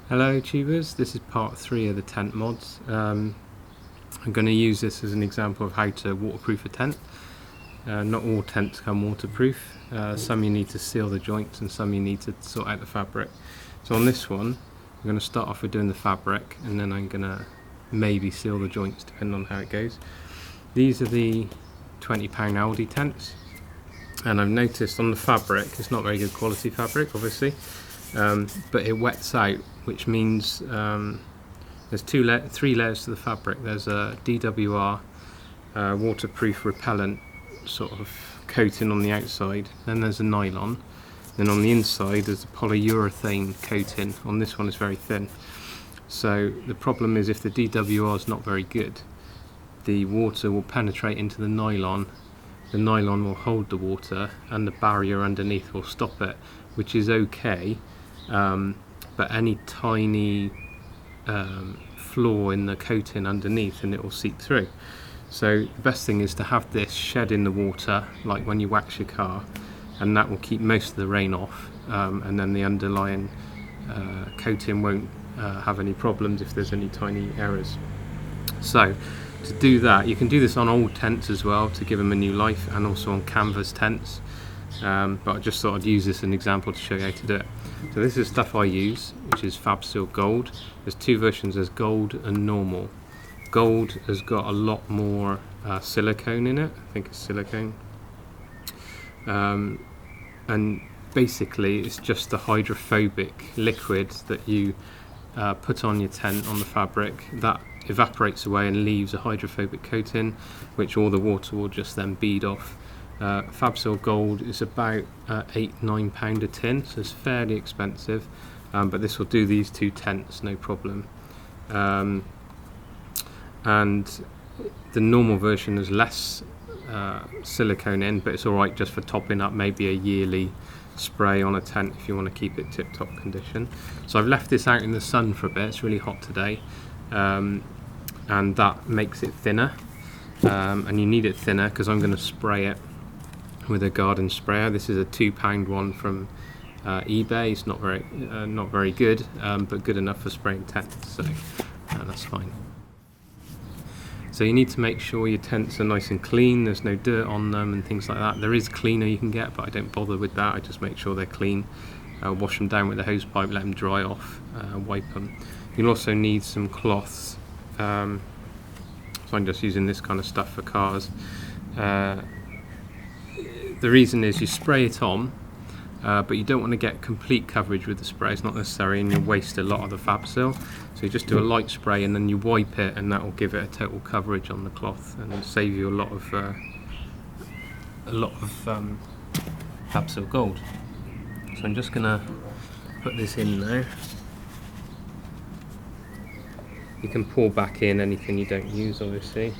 Hello tubers, this is part 3 of the tent mods. I'm going to use this as an example of how to waterproof a tent. Not all tents come waterproof. Some you need to seal the joints and some you need to sort out the fabric. So on this one I'm going to start off with doing the fabric and then I'm going to maybe seal the joints depending on how it goes. These are the £20 Aldi tents, and I've noticed on the fabric it's not very good quality fabric obviously. But it wets out, which means there's three layers to the fabric. There's a DWR waterproof repellent sort of coating on the outside, then there's a nylon, then on the inside there's a polyurethane coating. On this one it's very thin, so the problem is if the DWR is not very good, the water will penetrate into the nylon will hold the water and the barrier underneath will stop it, which is okay. But any tiny flaw in the coating underneath and it will seep through. So the best thing is to have this shed in the water like when you wax your car, and that will keep most of the rain off, and then the underlying coating won't have any problems if there's any tiny errors. So to do that, you can do this on old tents as well to give them a new life, and also on canvas tents, but I just thought I'd use this as an example to show you how to do it. So this is stuff I use, which is Fabsil Gold. There's two versions, there's gold and normal. Gold has got a lot more silicone in it, I think it's silicone. And basically it's just the hydrophobic liquid that you put on your tent, on the fabric, that evaporates away and leaves a hydrophobic coating, which all the water will just then bead off. Fabsil Gold is about £8–9 a tin, so it's fairly expensive, but this will do these two tents no problem. And the normal version has less silicone in, but it's alright just for topping up maybe a yearly spray on a tent if you want to keep it tip-top condition. So I've left this out in the sun for a bit, it's really hot today, and that makes it thinner, and you need it thinner because I'm going to spray it with a garden sprayer. This is a £2 one from eBay. It's not very good, but good enough for spraying tents, so that's fine. So you need to make sure your tents are nice and clean, there's no dirt on them and things like that. There is cleaner you can get, but I don't bother with that. I just make sure they're clean, wash them down with a hose pipe, let them dry off, wipe them. You'll also need some cloths, so I'm just using this kind of stuff for cars. The reason is you spray it on, but you don't want to get complete coverage with the spray, it's not necessary, and you'll waste a lot of the Fabsil. So you just do a light spray and then you wipe it, and that will give it a total coverage on the cloth and save you a lot of Fabsil Gold. So I'm just going to put this in now. You can pour back in anything you don't use obviously.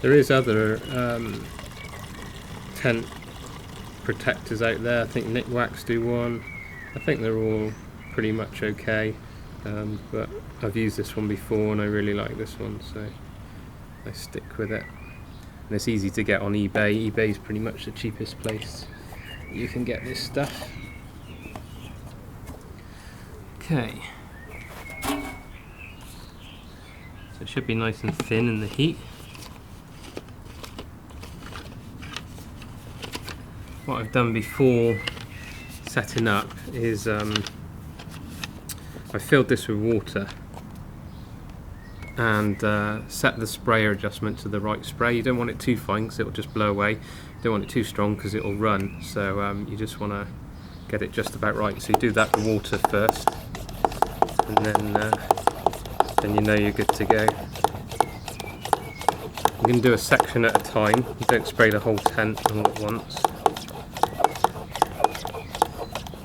There is other tent protectors out there. I think Nick Wax do one. I think they're all pretty much okay, but I've used this one before and I really like this one, so I stick with it. And it's easy to get on eBay. eBay is pretty much the cheapest place you can get this stuff. Okay. So it should be nice and thin in the heat. What I've done before setting up is I filled this with water and set the sprayer adjustment to the right spray. You don't want it too fine because it will just blow away. You don't want it too strong because it will run. So you just want to get it just about right. So you do that with water first, and then you know you're good to go. You can do a section at a time. You don't spray the whole tent all at once.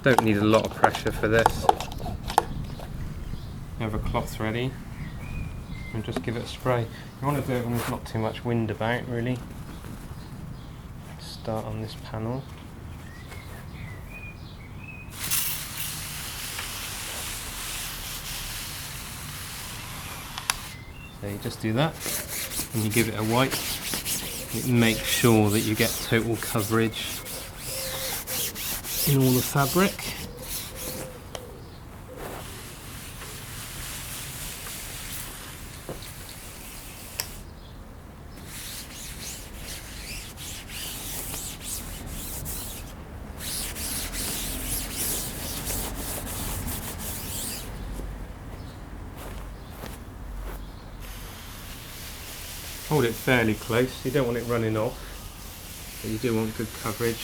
Don't need a lot of pressure for this. You have a cloth ready and just give it a spray. You want to do it when there's not too much wind about, really. Start on this panel. So you just do that and you give it a wipe. Make sure that you get total coverage in all the fabric. Hold it fairly close, you don't want it running off, but you do want good coverage.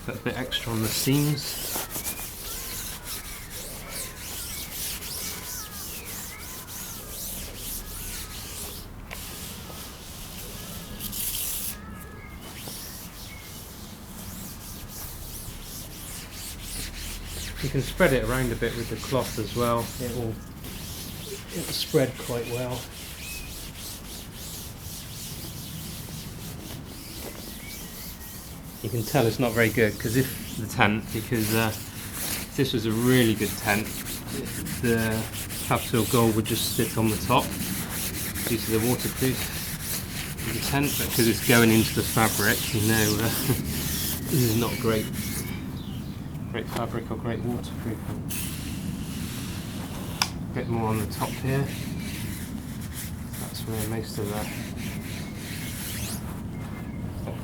Put a bit extra on the seams. You can spread it around a bit with the cloth as well, it'll spread quite well. You can tell it's not very good because if this was a really good tent, the Fabsil Gold would just sit on the top due to the waterproof of the tent, but because it's going into the fabric, you know, this is not great fabric or great waterproofing. A bit more on the top here. That's where most of the.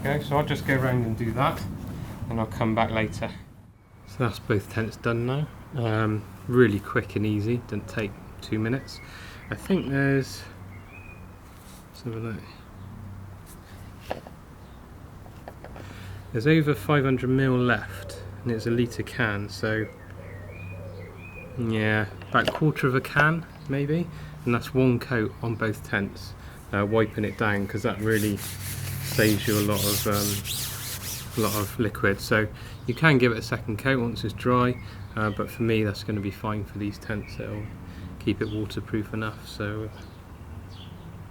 Okay, so I'll just go around and do that and I'll come back later. So that's both tents done now. Really quick and easy, didn't take 2 minutes. I think there's, let's have a look. There's over 500ml left and it's a litre can, so yeah, about a quarter of a can maybe, and that's one coat on both tents, wiping it down because that really saves you a lot of liquid. So you can give it a second coat once it's dry, but for me that's going to be fine for these tents. It'll keep it waterproof enough, so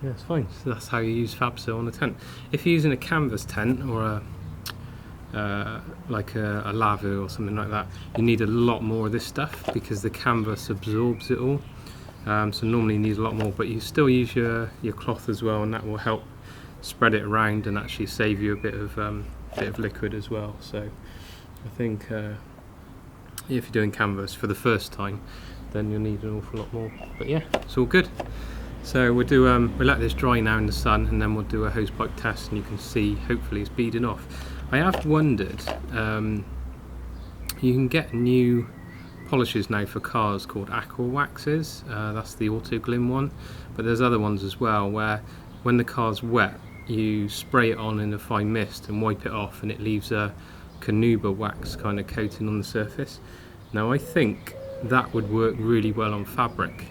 yeah, it's fine. So that's how you use Fabsil on a tent. If you're using a canvas tent or like a lavu or something like that, you need a lot more of this stuff because the canvas absorbs it all. So normally you need a lot more, but you still use your cloth as well, and that will help spread it around and actually save you a bit of liquid as well. So I think if you're doing canvas for the first time, then you'll need an awful lot more. But yeah, it's all good. So we'll do we'll let this dry now in the sun, and then we'll do a hose pipe test, and you can see hopefully it's beading off. I have wondered, you can get new polishes now for cars called aqua waxes. That's the auto glim one, but there's other ones as well where when the car's wet you spray it on in a fine mist and wipe it off, and it leaves a canuba wax kind of coating on the surface. Now I think that would work really well on fabric.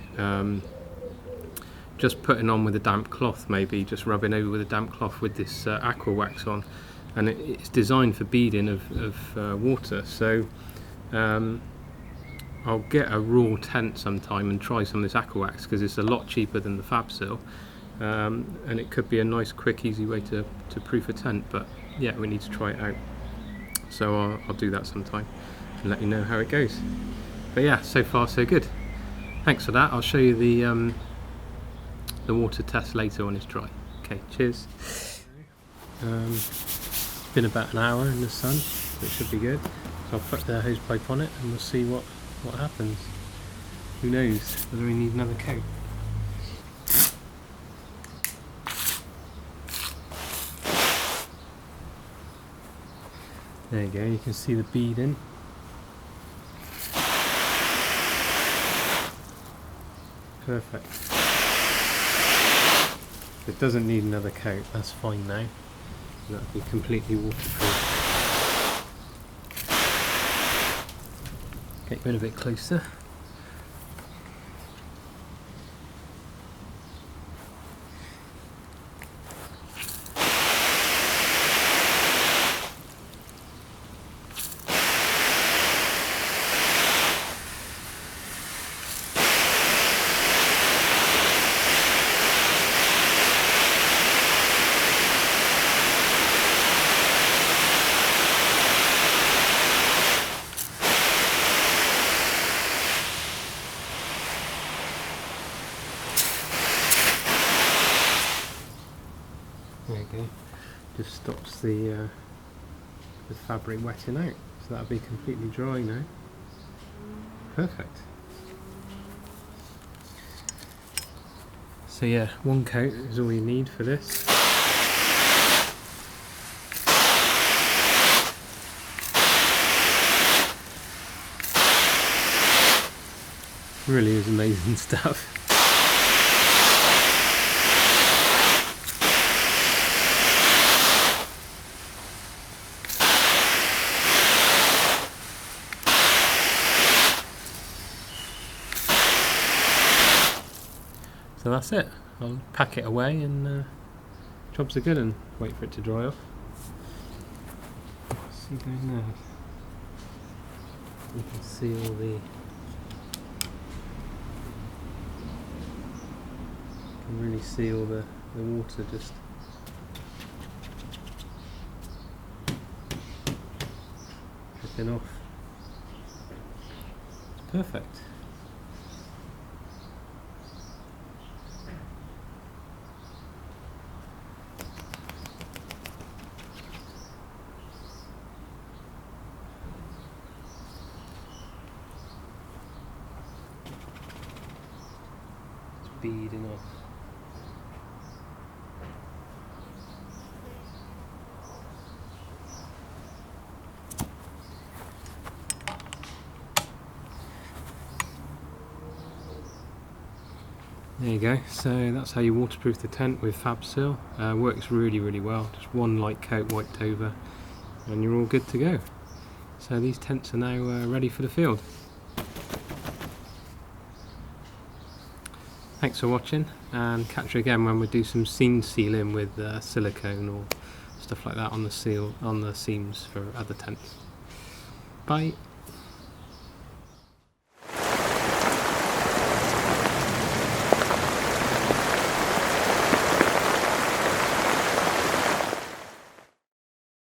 Just putting on with a damp cloth, maybe just rubbing over with a damp cloth with this aqua wax on, and it's designed for beading of water. So I'll get a raw tent sometime and try some of this aqua wax because it's a lot cheaper than the Fabsil. And it could be a nice, quick, easy way to proof a tent, but yeah, we need to try it out. So I'll do that sometime and let you know how it goes. But yeah, so far so good. Thanks for that. I'll show you the water test later when it's dry. Okay, cheers. It's been about an hour in the sun, so it should be good. So I'll put the hose pipe on it and we'll see what happens. Who knows whether we need another coat. There you go, you can see the beading. Perfect. It doesn't need another coat, that's fine now. That'll be completely waterproof. Get you in a bit closer. There you go. Just stops the fabric wetting out, so that'll be completely dry now. Perfect. So yeah, one coat is all you need for this. Really is amazing stuff. So that's it. I'll pack it away and jobs are good, and wait for it to dry off. See down there. You can see all the. You can really see all the water just dripping off. It's perfect. Beading off. There you go, so that's how you waterproof the tent with Fabsil. Works really well, just one light coat wiped over and you're all good to go. So these tents are now ready for the field. Thanks for watching, and catch you again when we do some seam sealing with silicone or stuff like that on the seams for other tents. Bye.